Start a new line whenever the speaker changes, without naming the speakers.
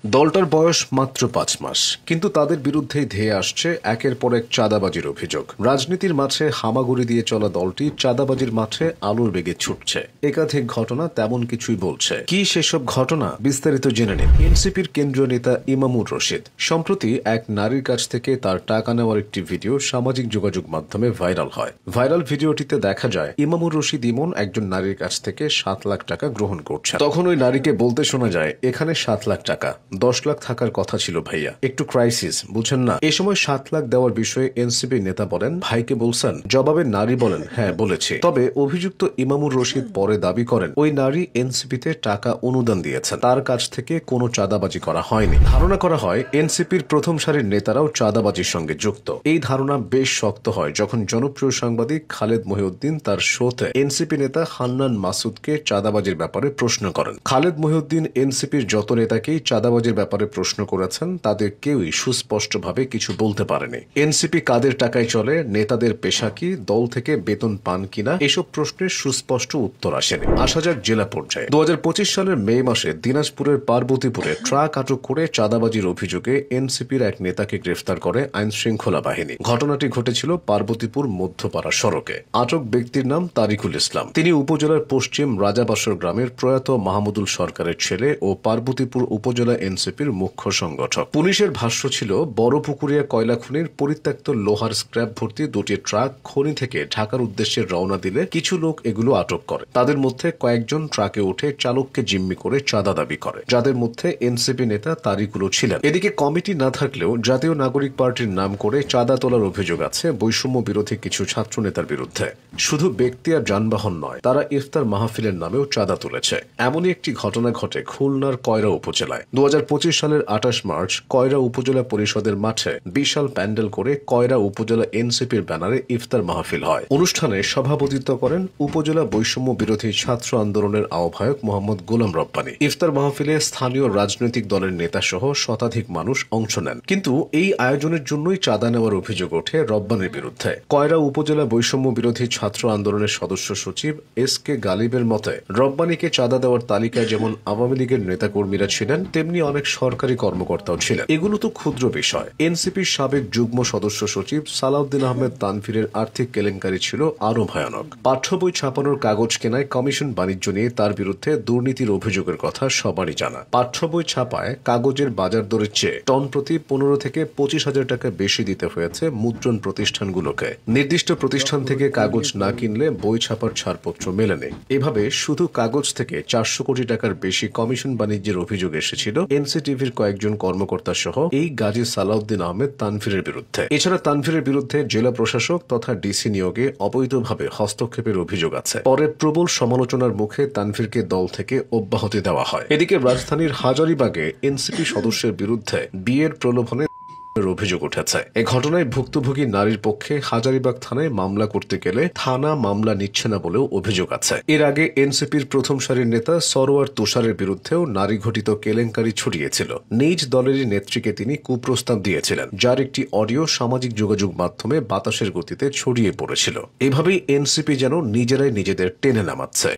দলটার বয়স মাত্র ৫ মাস, কিন্তু তাদের বিরুদ্ধেই ধেয়ে আসছে একের পর এক চাঁদাবাজির অভিযোগ। রাজনীতির মাঠে হামাগুড়ি দিয়ে চলা দলটি চাঁদাবাজির মাঠে আলোর বেগে ছুটছে। একাধিক ঘটনা তেমন কিছুই বলছে। কি সেসব ঘটনা, বিস্তারিত জেনে নিন। এনসিপির কেন্দ্রীয় নেতা ইমামুর রশিদ সম্প্রতি এক নারীর কাছ থেকে তার টাকা নেওয়ার একটি ভিডিও সামাজিক যোগাযোগ মাধ্যমে ভাইরাল হয়। ভাইরাল ভিডিওটিতে দেখা যায় ইমামুর রশিদ ইমন একজন নারীর কাছ থেকে ৭ লাখ টাকা গ্রহণ করছে। তখন ওই নারীকে বলতে শোনা যায়, এখানে ৭ লাখ টাকা, ১০ লাখ থাকার কথা ছিল ভাইয়া, একটু ক্রাইসিস, বুঝেন না। এ সময় ৭ লাখ দেওয়ার বিষয়ে এনসিপি নেতা বলেন, ভাইকে বলছেন? জবাবে নারী বলেন, হ্যাঁ বলেছি। তবে অভিযুক্ত ইমামুর রশিদ পরে দাবি করেন ওই নারী এনসিপিতে টাকা অনুদান দিয়েছেন, তার কাছ থেকে কোনো চাঁদাবাজি করা হয়নি। ধারণা করা হয় এনসিপির প্রথম সারির নেতারাও চাঁদাবাজির সঙ্গে যুক্ত। এই ধারণা বেশ শক্ত হয় যখন জনপ্রিয় সাংবাদিক খালেদ মহিউদ্দিন তার শোতে এনসিপি নেতা হান্নান মাসুদকে চাঁদাবাজির ব্যাপারে প্রশ্ন করেন। খালেদ মহিউদ্দিন এনসিপির যত নেতাকেই চাঁদাবাজির ব্যাপারে প্রশ্ন করেছেন, তাদের কেউই সুস্পষ্টভাবে কিছু বলতে পারেনি। এনসিপি কাদের টাকায় চলে, নেতাদের পেশা কি, দল থেকে বেতন পান কিনা, এসব প্রশ্নের সুস্পষ্ট উত্তর আসেনি। আসা যাক জেলা পর্যায়ে। ২০২৫ সালের মে মাসে দিনাজপুরের পার্বতীপুরে ট্রাক আটক করে চাঁদাবাজির অভিযোগে এনসিপির এক নেতাকে গ্রেফতার করে আইন শৃঙ্খলা বাহিনী। ঘটনাটি ঘটেছিল পার্বতীপুর মধ্যপাড়া সড়কে। আটক ব্যক্তির নাম তারিকুল ইসলাম। তিনি উপজেলার পশ্চিম রাজাবাসর গ্রামের প্রয়াত মাহমুদুল সরকারের ছেলে ও পার্বতীপুর উপজেলা এনসিপির মুখ্য সংগঠক। পুলিশের ভাষ্য ছিল, বড়পুকুরিয়া কয়লা খনির পরিত্যক্ত লোহার স্ক্র্যাপ ভর্তি দুটি ট্রাক খনি থেকে ঢাকার উদ্দেশ্যে রওনা দিলে কিছু লোক এগুলো আটক করে। তাদের মধ্যে কয়েকজন ট্রাকে উঠে চালককে জিম্মি করে চাঁদা দাবি করে, যাদের মধ্যে এনসিপি নেতা তারিকুলও ছিলেন। এদিকে কমিটি না থাকলেও জাতীয় নাগরিক পার্টির নাম করে চাঁদা তোলার অভিযোগ আছে বৈষম্য বিরোধী কিছু ছাত্র নেতার বিরুদ্ধে। শুধু ব্যক্তি আর যানবাহন নয়, তারা ইফতার মাহফিলের নামেও চাঁদা তুলেছে। এমনই একটি ঘটনা ঘটে খুলনার কয়রা উপজেলায়। ২০২৫ সালের ২৮ মার্চ কয়রা উপজেলা পরিষদের মাঠে বিশাল প্যান্ডেল করে কয়রা উপজেলা এনসিপির ব্যানারে ইফতার মাহফিল হয়। অনুষ্ঠানে সভাপতিত্ব করেন উপজেলা বৈষম্য বিরোধী ছাত্র আন্দোলনের আহ্বায়ক মোহাম্মদ গোলাম রব্বানী। ইফতার মাহফিলে স্থানীয় রাজনৈতিক দলের নেতা সহ শতাধিক মানুষ অংশ নেন। কিন্তু এই আয়োজনের জন্যই চাঁদা নেওয়ার অভিযোগ ওঠে রব্বানীর বিরুদ্ধে। কয়রা উপজেলা বৈষম্য বিরোধী ছাত্র আন্দোলনের সদস্য সচিব এস কে গালিবের মতে, রব্বানীকে চাঁদা দেওয়ার তালিকায় যেমন আওয়ামী লীগের নেতাকর্মীরা ছিলেন, তেমনি অনেক সরকারি কর্মকর্তাও ছিলেন। এগুলো তো ক্ষুদ্র বিষয়। এনসিপির সাবেক যুগ্ম সদস্য সচিব সালাউদ্দিন আহমেদ তানভীরের আর্থিক কেলেঙ্কারি ছিল আরো ভয়ানক। পাঠ্য বই ছাপানোর কাগজ কেনায় কমিশন বাণিজ্য নিয়ে তার বিরুদ্ধে দুর্নীতির অভিযোগের কথা সবারই জানা। পাঠ্য বই ছাপায় কাগজের বাজার দরের চেয়ে টন প্রতি ১৫ থেকে ২৫ হাজার টাকা বেশি দিতে হয়েছে মুদ্রণ প্রতিষ্ঠানগুলোকে। নির্দিষ্ট প্রতিষ্ঠান থেকে কাগজ না কিনলে বই ছাপার ছাড়পত্র মেলেনি। এভাবে শুধু কাগজ থেকে ৪০০ কোটি টাকার বেশি কমিশন বাণিজ্যের অভিযোগ এসেছিল এনসিটিভির কয়েকজন কর্মকর্তা সহ এই গাজী সালাউদ্দিন আহমেদ তানভীরের বিরুদ্ধে। এছাড়া তানভীরের বিরুদ্ধে জেলা প্রশাসক তথা ডিসি নিয়োগে অবৈধভাবে হস্তক্ষেপের অভিযোগ আছে। পরে প্রবল সমালোচনার মুখে তানভীরকে দল থেকে অব্যাহতি দেওয়া হয়। এদিকে রাজধানীর হাজারীবাগে এনসিপি সদস্যের বিরুদ্ধে বিয়ের প্রলোভনে অভিযোগ উঠেছে। এ ঘটনায় ভুক্তভোগী নারীর পক্ষে হাজারীবাগ থানায় মামলা করতে গেলে থানা মামলা নিচ্ছে না বলেও অভিযোগ আছে। এর আগে এনসিপির প্রথম সারির নেতা সরোয়ার তুষারের বিরুদ্ধেও নারী ঘটিত কেলেঙ্কারি ছড়িয়েছিল। নিজ দলেরই নেত্রীকে তিনি কুপ্রস্তাব দিয়েছিলেন, যার একটি অডিও সামাজিক যোগাযোগ মাধ্যমে বাতাসের গতিতে ছড়িয়ে পড়েছিল। এভাবেই এনসিপি যেন নিজেরাই নিজেদের টেনে নামাচ্ছে।